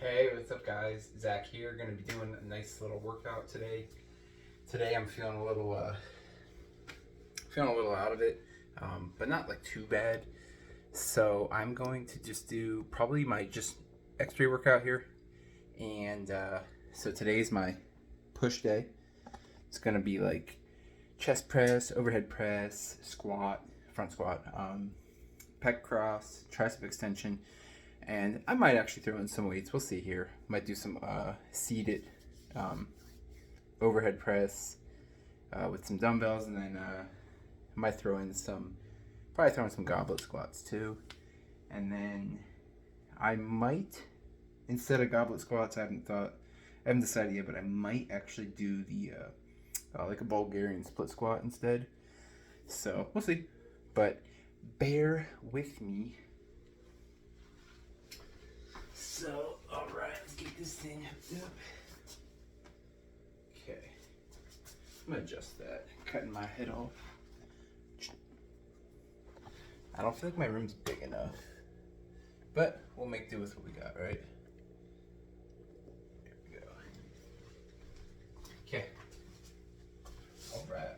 Hey, what's up guys? Zach here, gonna be doing a nice little workout today. Today I'm feeling a little out of it, but not like too bad. So I'm going to just do probably my just X-ray workout here. And so today's my push day. It's gonna be like chest press, overhead press, squat, front squat, pec cross, tricep extension, and I might actually throw in some weights. We'll see here. Might do some seated overhead press with some dumbbells, and then I might probably throw in some goblet squats too. And then I might, instead of goblet squats, I haven't decided yet, but I might actually do the like a Bulgarian split squat instead. So we'll see, but bear with me. So, alright, let's get this thing hooked up. Okay. I'm gonna adjust that. Cutting my head off. I don't feel like my room's big enough. But we'll make do with what we got, right? There we go. Okay. Alright.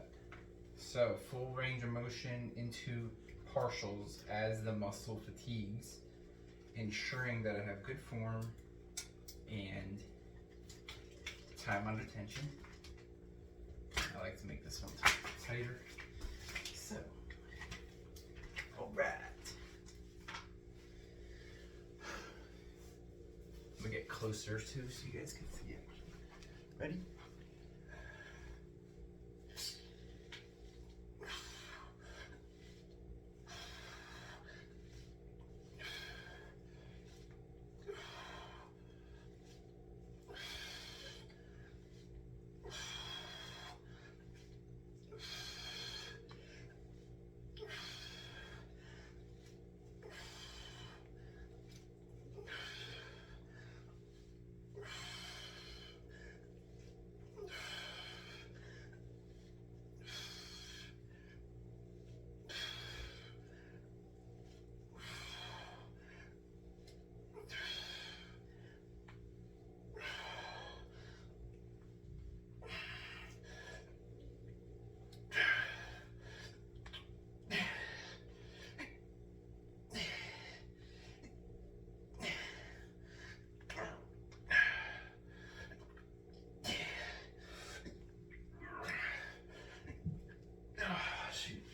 So, full range of motion into partials as the muscle fatigues, ensuring that I have good form and time under tension. I like to make this one tighter. So, all right. I'm gonna get closer too so you guys can see it. Ready?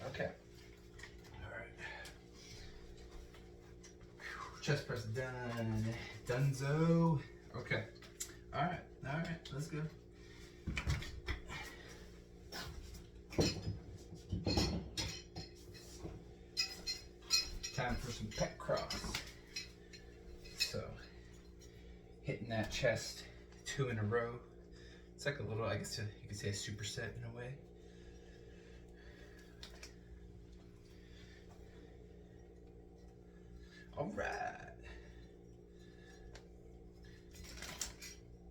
Okay. Alright. Chest press done. Dunzo. Okay. Alright. Let's go. Time for some pec cross. So, hitting that chest 2 in a row. It's like a little, I guess you could say a superset in a way. All right.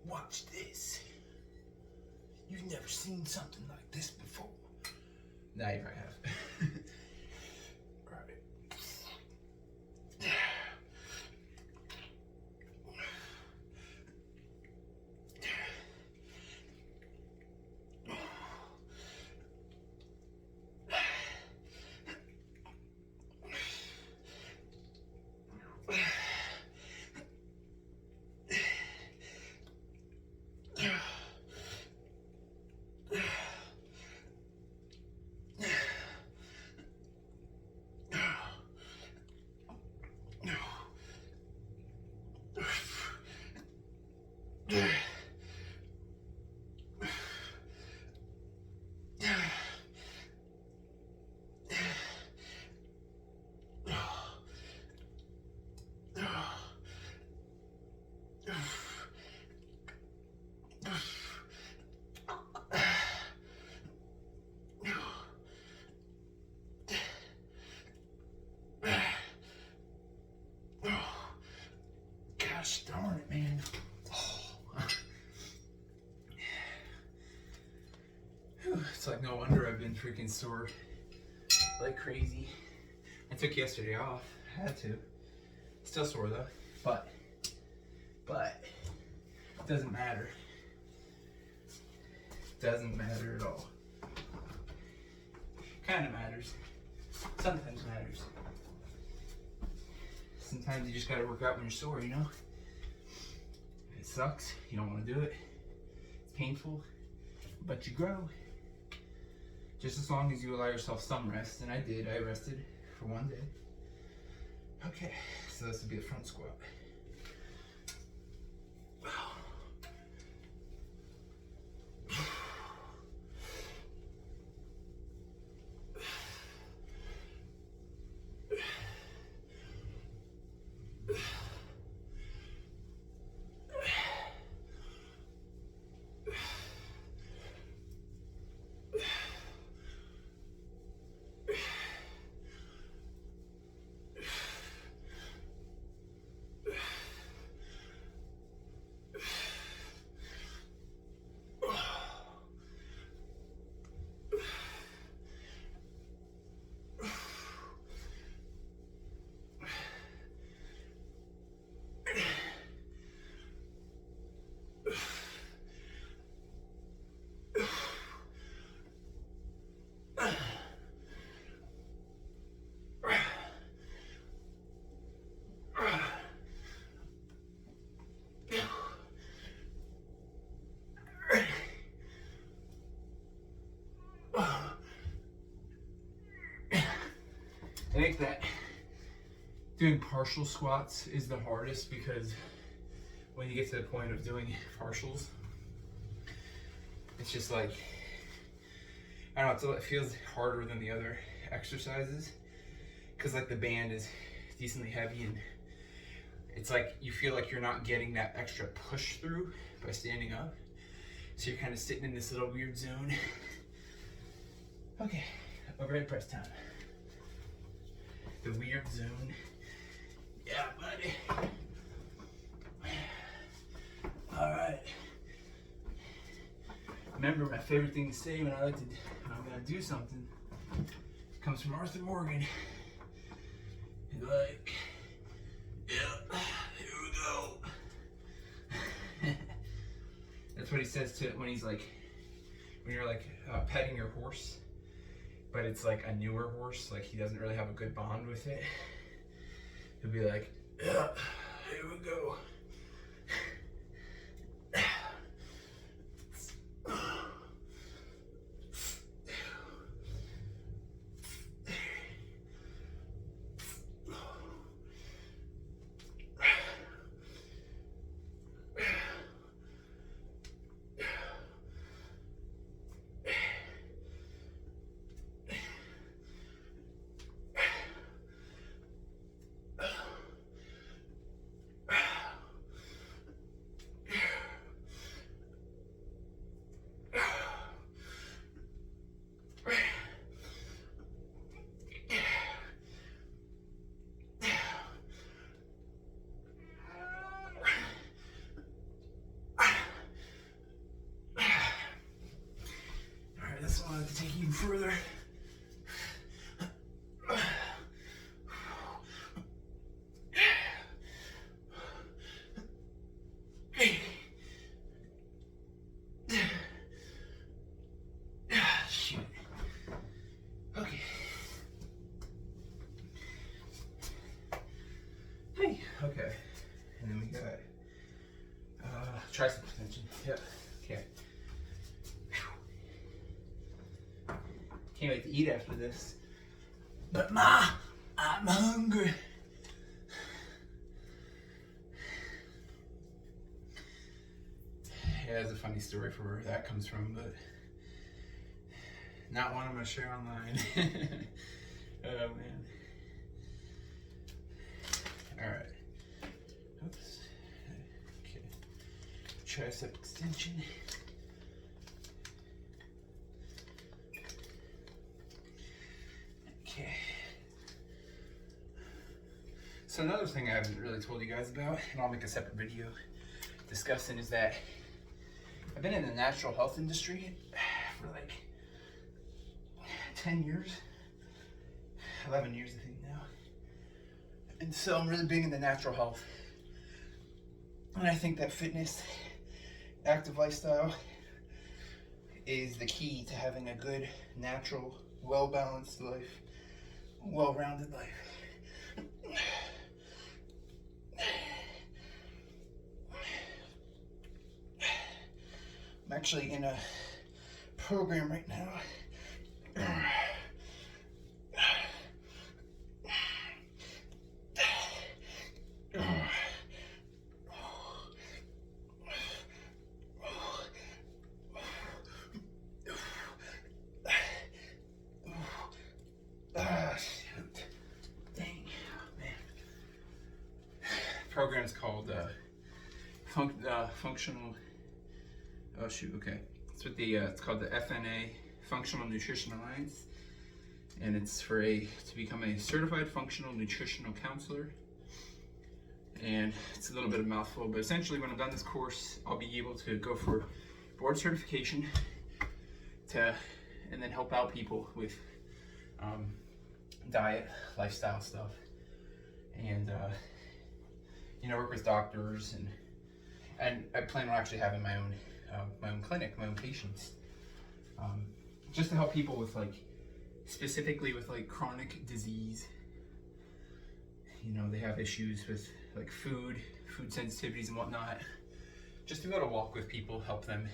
Watch this. You've never seen something like this before. Now you probably have. All right. Gosh darn it, man. It's like no wonder I've been freaking sore like crazy. I took yesterday off. I had to. Still sore though. But but it doesn't matter. Doesn't matter at all. Kind of matters. Sometimes matters. Sometimes you just gotta work out when you're sore, you know? It sucks. You don't want to do it. It's painful, but you grow. Just as long as you allow yourself some rest, and I did. I rested for one day. Okay, so this would be the front squat. I think that doing partial squats is the hardest because when you get to the point of doing partials, it's just like, I don't know, it feels harder than the other exercises because like the band is decently heavy and it's like you feel like you're not getting that extra push through by standing up. So you're kind of sitting in this little weird zone. Okay, overhead press time. The weird zone. Yeah, buddy. All right. Remember, my favorite thing to say when I'm gonna do something comes from Arthur Morgan. He's like, yeah, here we go. That's what he says to when he's like, when you're like petting your horse, but it's like a newer horse, like he doesn't really have a good bond with it. He'll be like, yeah, here we go. This one I have to take even further. Shoot. Okay. Hey. Okay. And then we got tricep extension. Yep. Okay. Can't wait to eat after this. But Ma, I'm hungry. Yeah, there's a funny story for where that comes from, but not one I'm gonna share online. Oh man. Alright. Oops. Okay. Tricep extension. Okay. So another thing I haven't really told you guys about, and I'll make a separate video discussing, is that I've been in the natural health industry for like 10 years, 11 years I think now. And so I'm really big into natural health. And I think that fitness, active lifestyle is the key to having a good, natural, well-balanced life, well-rounded life. I'm actually in a program right now. Shoot. Dang, man. Program's called functional. Oh shoot. Okay, it's with the. It's called the FNA, Functional Nutrition Alliance, and it's for to become a certified functional nutritional counselor. And it's a little bit of a mouthful, but essentially, when I'm done this course, I'll be able to go for board certification and then help out people with diet, lifestyle stuff, and work with doctors, and I plan on actually having my own clinic, my own patients, just to help people with specifically with chronic disease. They have issues with food sensitivities and whatnot. Just to be able to walk with people, help them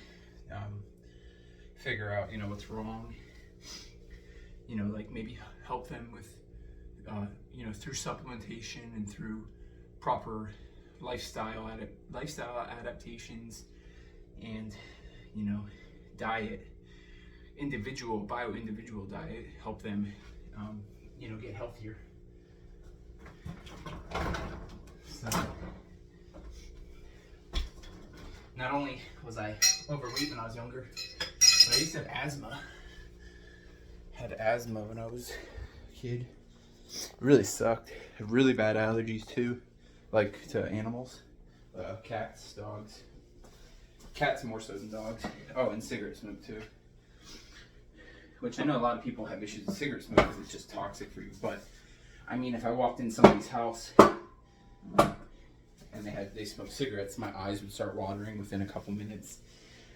figure out what's wrong. Maybe help them with through supplementation and through proper lifestyle adaptations, and diet, individual diet, help them get healthier. So not only was I overweight when I was younger, but I used to have asthma. Had asthma when I was a kid. It really sucked. I had really bad allergies too, to animals, cats, dogs. Cats more so than dogs. Oh, and cigarette smoke too. Which I know a lot of people have issues with cigarette smoke because it's just toxic for you. But I mean, if I walked in somebody's house and they smoked cigarettes, my eyes would start watering within a couple minutes.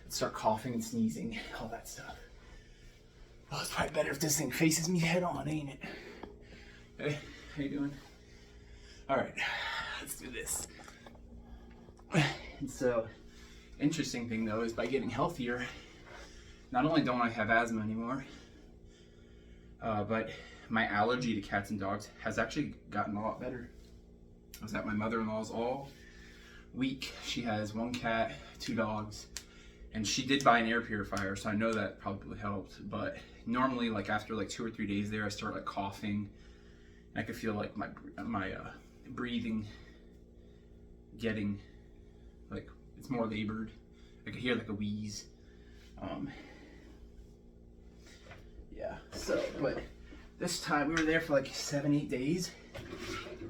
I'd start coughing and sneezing, all that stuff. Well, it's probably better if this thing faces me head on, ain't it? Hey, how you doing? All right, let's do this. And so, interesting thing though is by getting healthier, not only don't I have asthma anymore, but my allergy to cats and dogs has actually gotten a lot better. I was at my mother-in-law's all week. She has 1 cat, 2 dogs, and she did buy an air purifier, so I know that probably helped. But normally, after 2 or 3 days there, I start coughing. And I could feel my breathing getting it's more labored. I could hear a wheeze. Yeah. So, but this time we were there for 7-8 days.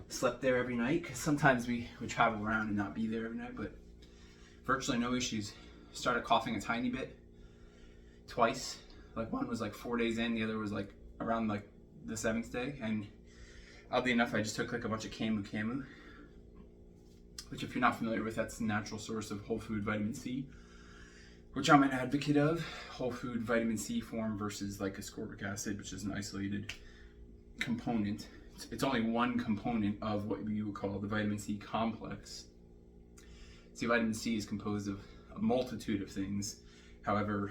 Slept there every night, because sometimes we would travel around and not be there every night, but virtually no issues. Started coughing a tiny bit twice. One was 4 days in, the other was around the 7th day, and oddly enough I just took a bunch of camu, which if you're not familiar with, that's the natural source of whole food vitamin C, which I'm an advocate of. Whole food vitamin C form versus ascorbic acid, which is an isolated component. It's only one component of what you would call the vitamin C complex. See, vitamin C is composed of a multitude of things. However,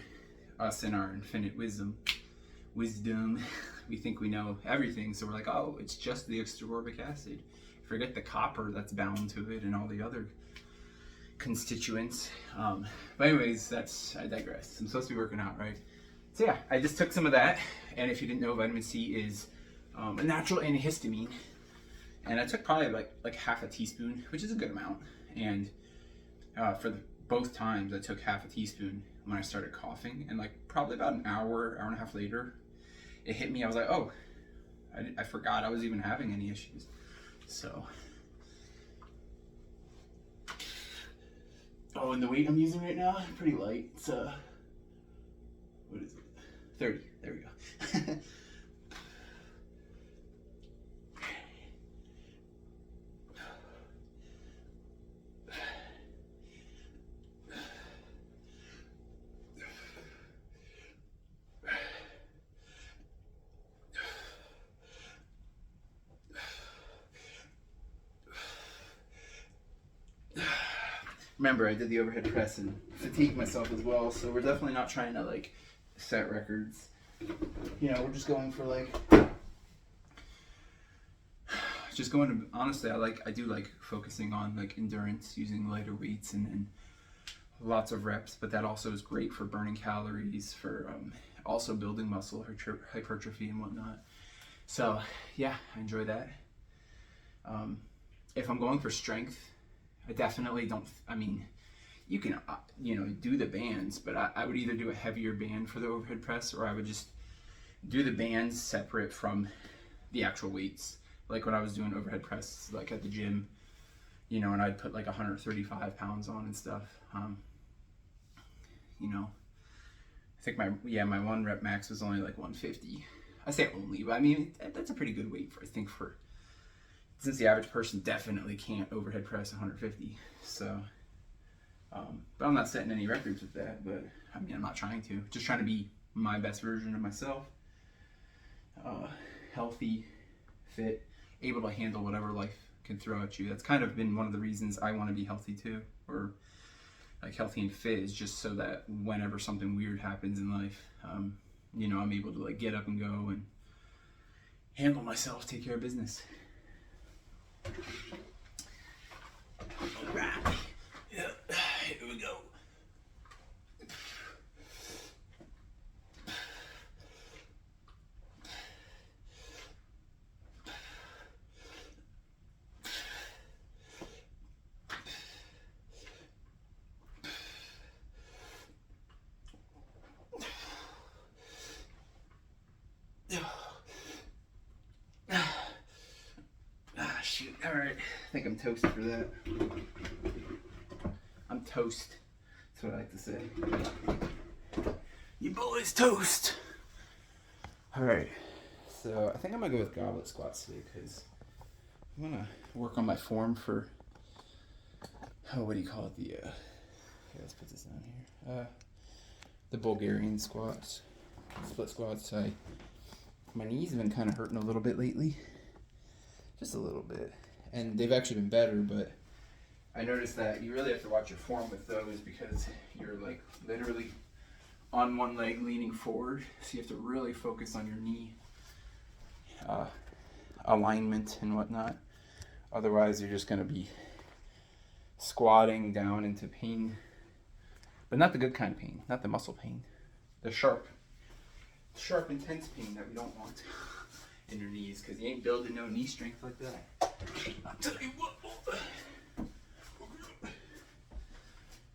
us in our infinite wisdom, we think we know everything. So we're oh, it's just the ascorbic acid. Forget the copper that's bound to it and all the other constituents. But anyways, I digress. I'm supposed to be working out, right? So yeah, I just took some of that. And if you didn't know, vitamin C is a natural antihistamine. And I took probably like half a teaspoon, which is a good amount. And for both times, I took half a teaspoon when I started coughing. And probably about an hour and a half later, it hit me. I was like, oh, I forgot I was even having any issues. So, oh, and the weight I'm using right now, pretty light. It's what is it? 30. There we go. remember I did the overhead press and fatigued myself as well, so we're definitely not trying to like set records. You know, we're just going for like, just going to, honestly, I do like focusing on like endurance using lighter weights and lots of reps, but that also is great for burning calories, for also building muscle, hypertrophy and whatnot. So yeah, I enjoy that. If I'm going for strength, I definitely don't, I mean, you can, you know, do the bands, but I would either do a heavier band for the overhead press, or I would just do the bands separate from the actual weights. Like when I was doing overhead press, like at the gym, you know, and I'd put like 135 pounds on and stuff. You know, I think my 1 rep max was only like 150. I say only, but I mean, that's a pretty good weight for, I think, for, since the average person definitely can't overhead press 150. So, but I'm not setting any records with that, but I mean, I'm not trying to, just trying to be my best version of myself. Healthy, fit, able to handle whatever life can throw at you. That's kind of been one of the reasons I want to be healthy too, or like healthy and fit, is just so that whenever something weird happens in life, you know, I'm able to like get up and go and handle myself, take care of business. All right. Yep. Here we go. Shoot. All right. I think I'm toast for that. I'm toast. That's what I like to say. You boys toast. All right. So I think I'm gonna go with goblet squats today because I'm gonna work on my form for, oh, what do you call it? The okay, let's put this down here. The Bulgarian squats, split squats. My knees have been kind of hurting a little bit lately, just a little bit, and they've actually been better. But I noticed that you really have to watch your form with those because you're like literally on one leg leaning forward, so you have to really focus on your knee alignment and whatnot. Otherwise, you're just going to be squatting down into pain, but not the good kind of pain, not the muscle pain, the sharp, intense pain that we don't want in your knees, because you ain't building no knee strength like that. I'll tell you what.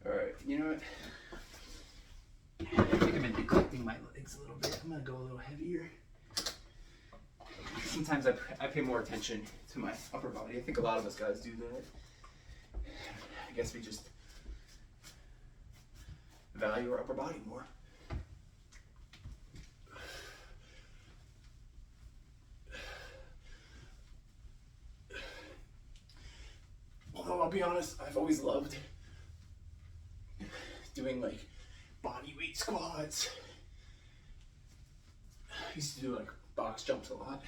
All right, you know what? I think I've been neglecting my legs a little bit. I'm gonna go a little heavier. Sometimes I pay more attention to my upper body. I think a lot of us guys do that. I guess we just value our upper body more. Although I'll be honest, I've always loved doing like body weight squats. I used to do like box jumps a lot.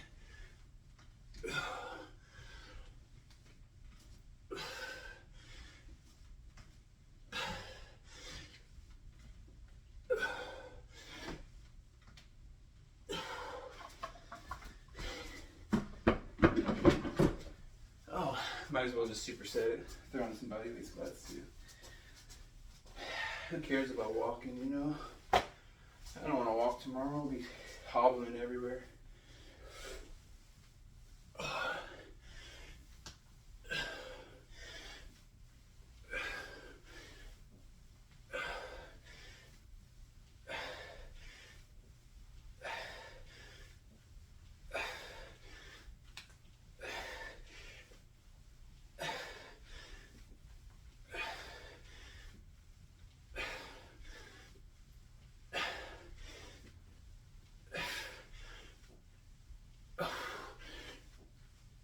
Oh, might as well just superset it. Throw on some body weight squats too. Who cares about walking, you know? I don't want to walk tomorrow. I'll be hobbling everywhere.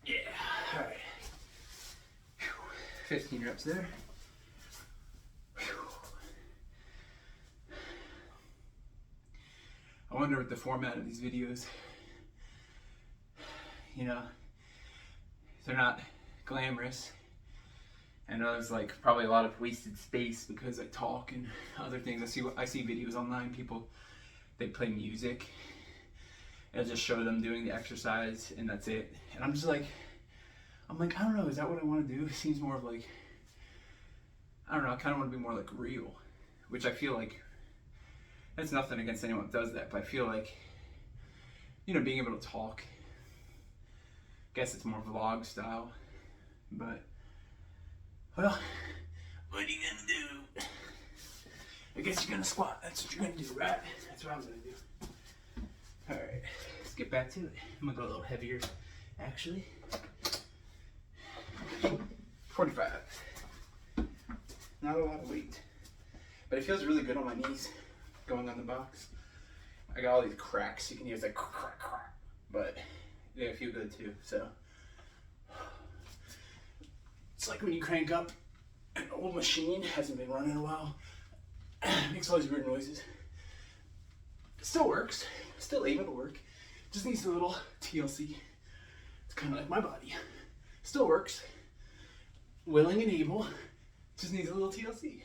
Yeah, all right. 15 reps there. I wonder what the format of these videos, you know, they're not glamorous, I know there's like probably a lot of wasted space because I talk and other things. I see videos online, people, they play music and just show them doing the exercise and that's it. And I'm like, I don't know, is that what I want to do? It seems more of like, I don't know, I kind of want to be more like real, which I feel like, that's nothing against anyone that does that, but I feel like, you know, being able to talk, I guess it's more vlog style, but, well, what are you gonna do? I guess you're gonna squat, that's what you're gonna do, right? That's what I'm gonna do. Alright, let's get back to it. I'm gonna go a little heavier, actually. 45. Not a lot of weight, but it feels really good on my knees going on the box. I got all these cracks, you can hear it's like crack, crack, but they feel good too, so. It's like when you crank up an old machine, hasn't been running in a while, makes all these weird noises. It still works, still able to work, just needs a little TLC. It's kind of like my body, still works, willing and able, just needs a little TLC.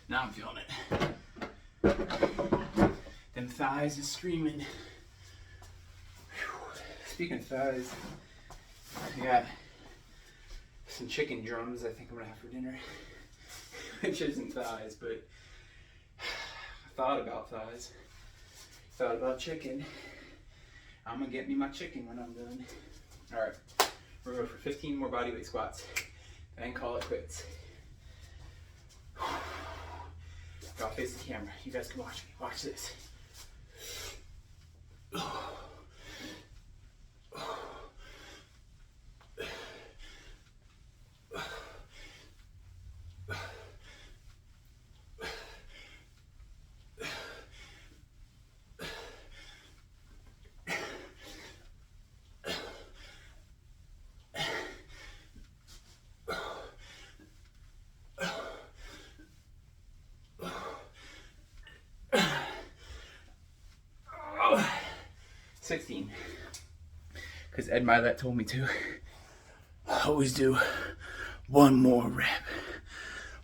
Now I'm feeling it. Them thighs is screaming. Whew. Speaking of thighs, I got some chicken drums I think I'm gonna have for dinner. Which isn't thighs, but I thought about thighs. Thought about chicken. I'm gonna get me my chicken when I'm done. Alright, we're gonna go for 15 more bodyweight squats and call it quits. I'll face the camera. You guys can watch me. Watch this. Oh, 16. Because Ed Milet told me to. I always do one more rep.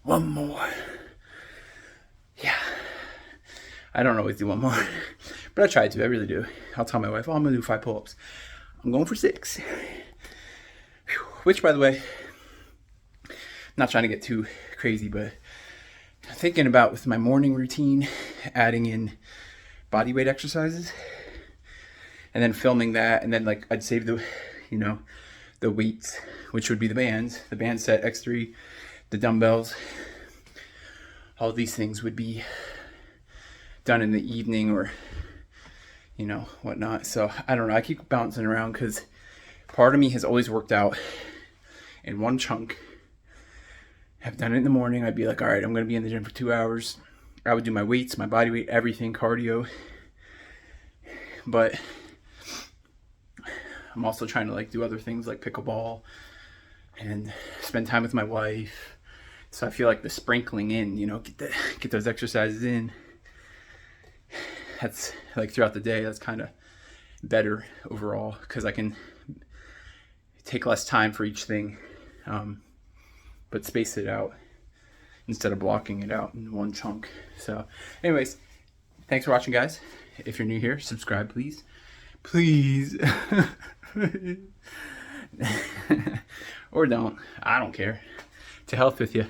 One more. Yeah. I don't always do one more. But I try to. I really do. I'll tell my wife, oh, I'm going to do 5 pull-ups. I'm going for 6. Whew. Which, by the way, I'm not trying to get too crazy, but I'm thinking about with my morning routine, adding in body weight exercises and then filming that, and then like I'd save the, you know, the weights, which would be the band set, X3, the dumbbells, all these things would be done in the evening or, you know, whatnot. So I don't know, I keep bouncing around because part of me has always worked out in one chunk. I've done it in the morning. I'd be like, all right, I'm going to be in the gym for 2 hours. I would do my weights, my body weight, everything, cardio. But I'm also trying to like do other things like pickleball and spend time with my wife. So I feel like the sprinkling in, you know, get those exercises in. That's like throughout the day, that's kind of better overall because I can take less time for each thing, but space it out instead of blocking it out in one chunk. So anyways, thanks for watching, guys. If you're new here, subscribe, please. Please. Or don't. I don't care. To health with you.